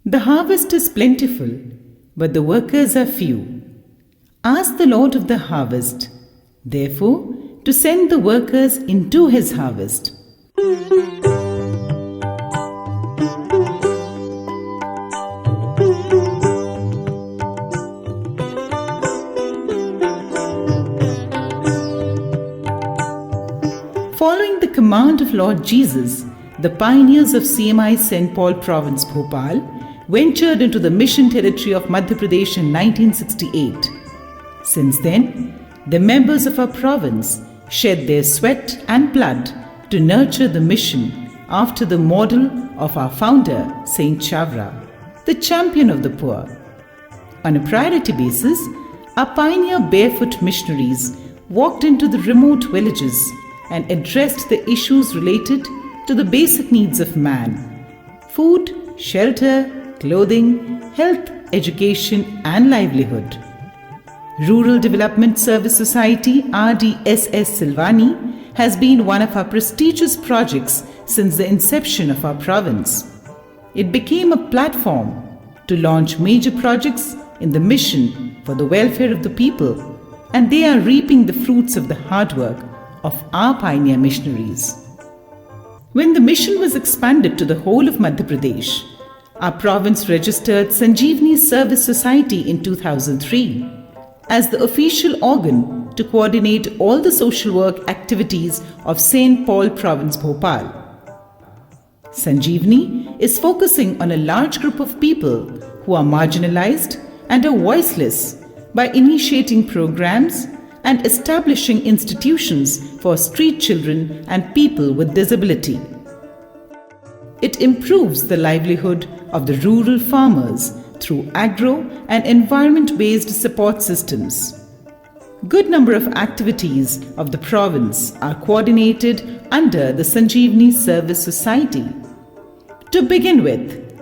The harvest is plentiful, but the workers are few. Ask the Lord of the harvest, therefore, to send the workers into his harvest. Following the command of Lord Jesus, the pioneers of CMI St. Paul Province, Bhopal, ventured into the mission territory of Madhya Pradesh in 1968. Since then, the members of our province shed their sweat and blood to nurture the mission after the model of our founder, Saint Chavra, the champion of the poor. On a priority basis, our pioneer barefoot missionaries walked into the remote villages and addressed the issues related to the basic needs of man: food, shelter, clothing, health, education, and livelihood. Rural Development Service Society RDSS Silvani has been one of our prestigious projects since the inception of our province. It became a platform to launch major projects in the mission for the welfare of the people, and they are reaping the fruits of the hard work of our pioneer missionaries. When the mission was expanded to the whole of Madhya Pradesh, our province registered Sanjeevani Service Society in 2003 as the official organ to coordinate all the social work activities of St. Paul Province, Bhopal. Sanjeevani is focusing on a large group of people who are marginalized and are voiceless by initiating programs and establishing institutions for street children and people with disability. It improves the livelihood of the rural farmers through agro and environment-based support systems. Good number of activities of the province are coordinated under the Sanjeevani Service Society. To begin with,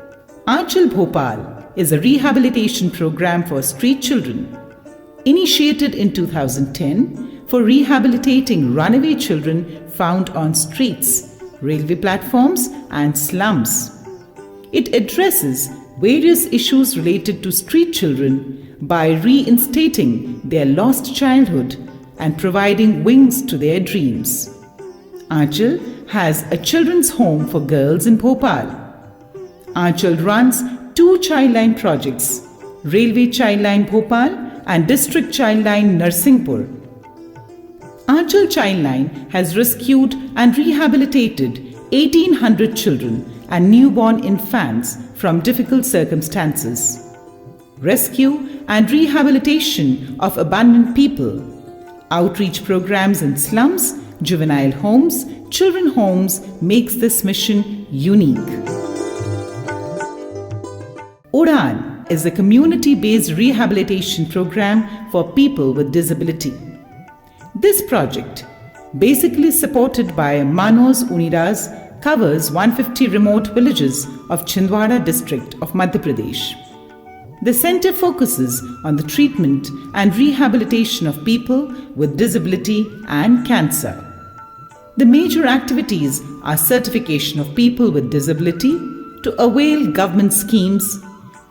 Aanchal Bhopal is a rehabilitation program for street children, initiated in 2010 for rehabilitating runaway children found on streets, railway platforms, and slums. It addresses various issues related to street children by reinstating their lost childhood and providing wings to their dreams. Aanchal has a children's home for girls in Bhopal. Aanchal runs 2 childline projects, Railway Childline Bhopal and District Childline Narsinghpur. Aanchal Childline has rescued and rehabilitated 1,800 children and newborn infants from difficult circumstances. Rescue and rehabilitation of abandoned people, outreach programs in slums, juvenile homes, children homes makes this mission unique. Udaan is a community-based rehabilitation program for people with disability. This project, basically supported by Manos Unidas, covers 150 remote villages of Chhindwara district of Madhya Pradesh. The center focuses on the treatment and rehabilitation of people with disability and cancer. The major activities are certification of people with disability to avail government schemes,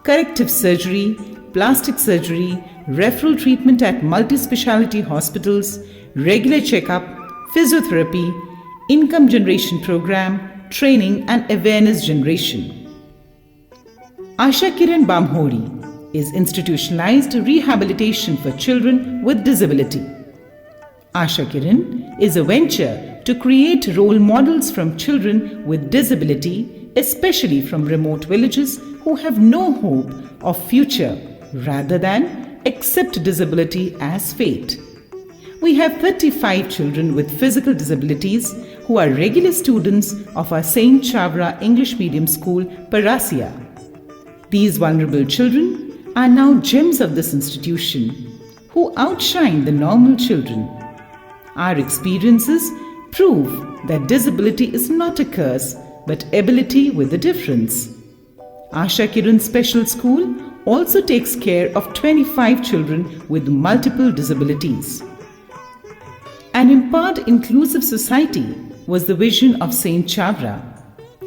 corrective surgery, plastic surgery, referral treatment at multi-speciality hospitals, regular checkup, physiotherapy, income generation program, training and awareness generation. Asha Kiran Bamhori is institutionalized rehabilitation for children with disability. Asha Kiran is a venture to create role models from children with disability, especially from remote villages who have no hope of future, rather than accept disability as fate. We have 35 children with physical disabilities who are regular students of our St. Chavra English Medium School, Parasia. These vulnerable children are now gems of this institution who outshine the normal children. Our experiences prove that disability is not a curse but ability with a difference. Asha Kiran Special School also takes care of 25 children with multiple disabilities. An empowered inclusive society was the vision of Saint Chavra.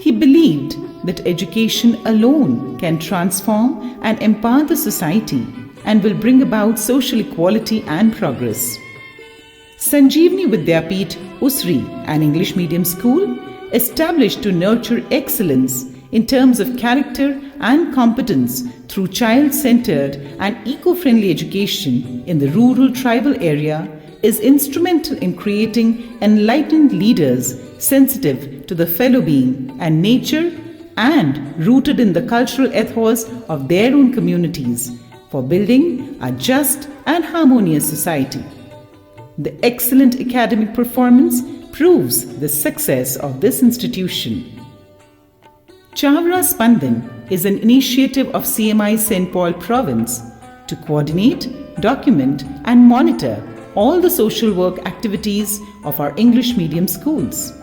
He believed that education alone can transform and empower the society and will bring about social equality and progress. Sanjeevani Vidyapeeth, Usri, an English medium school, established to nurture excellence in terms of character and competence through child-centered and eco-friendly education in the rural tribal area, is instrumental in creating enlightened leaders sensitive to the fellow being and nature and rooted in the cultural ethos of their own communities for building a just and harmonious society. The excellent academic performance proves the success of this institution. Chavra Spandan is an initiative of CMI St. Paul Province to coordinate, document and monitor all the social work activities of our English medium schools.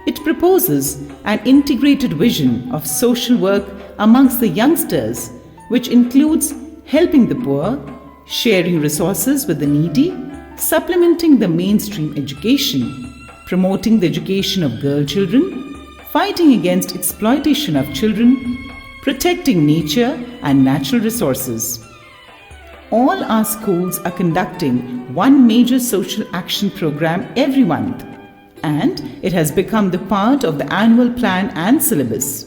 It proposes an integrated vision of social work amongst the youngsters, which includes helping the poor, sharing resources with the needy, supplementing the mainstream education, promoting the education of girl children, fighting against exploitation of children, protecting nature and natural resources. All our schools are conducting one major social action program every month, and it has become the part of the annual plan and syllabus.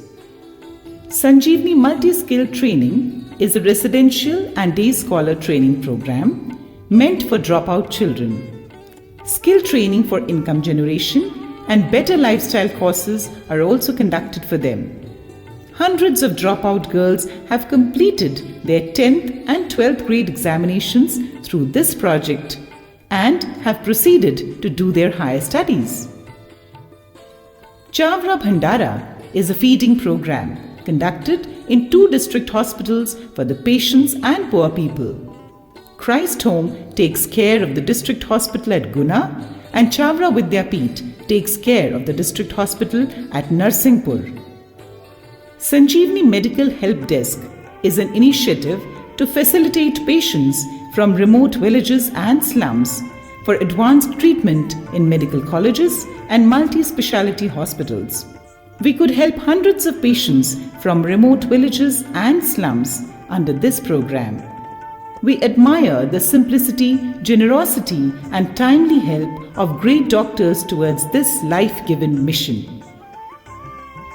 Sanjeevani Multi-Skill Training is a residential and day scholar training program meant for dropout children. Skill training for income generation and better lifestyle courses are also conducted for them. Hundreds of dropout girls have completed their 10th and 12th grade examinations through this project and have proceeded to do their higher studies. Chavra Bhandara is a feeding program conducted in 2 district hospitals for the patients and poor people. Christ Home takes care of the district hospital at Guna, and Chavra Vidyapeeth takes care of the district hospital at Narsinghpur. Sanjeevani Medical Help Desk is an initiative to facilitate patients from remote villages and slums for advanced treatment in medical colleges and multi-speciality hospitals. We could help hundreds of patients from remote villages and slums under this program. We admire the simplicity, generosity, and timely help of great doctors towards this life-given mission.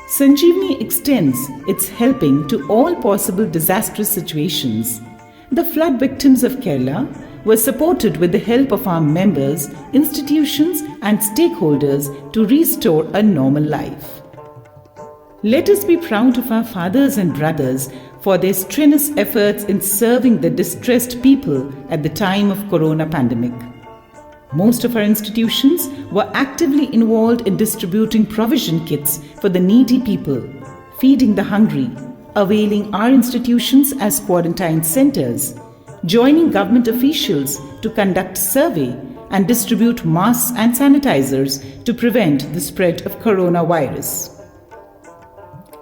Sanjeevani extends its helping to all possible disastrous situations. The flood victims of Kerala were supported with the help of our members, institutions, and stakeholders to restore a normal life. Let us be proud of our fathers and brothers for their strenuous efforts in serving the distressed people at the time of Corona pandemic. Most of our institutions were actively involved in distributing provision kits for the needy people, feeding the hungry, availing our institutions as quarantine centers, joining government officials to conduct survey and distribute masks and sanitizers to prevent the spread of coronavirus.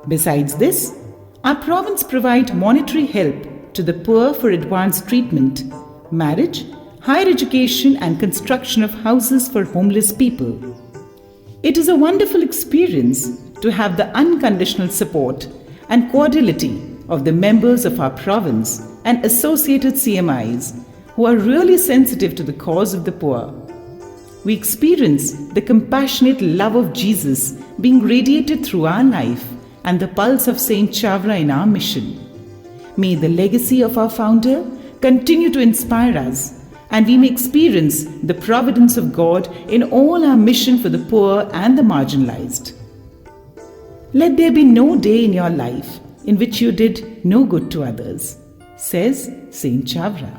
Besides this, our province provide monetary help to the poor for advanced treatment, marriage, higher education and construction of houses for homeless people. It is a wonderful experience to have the unconditional support and cordiality of the members of our province and associated CMIs who are really sensitive to the cause of the poor. We experience the compassionate love of Jesus being radiated through our life and the pulse of Saint Chavra in our mission. May the legacy of our founder continue to inspire us, and we may experience the providence of God in all our mission for the poor and the marginalized. Let there be no day in your life in which you did no good to others, says Saint Chavra.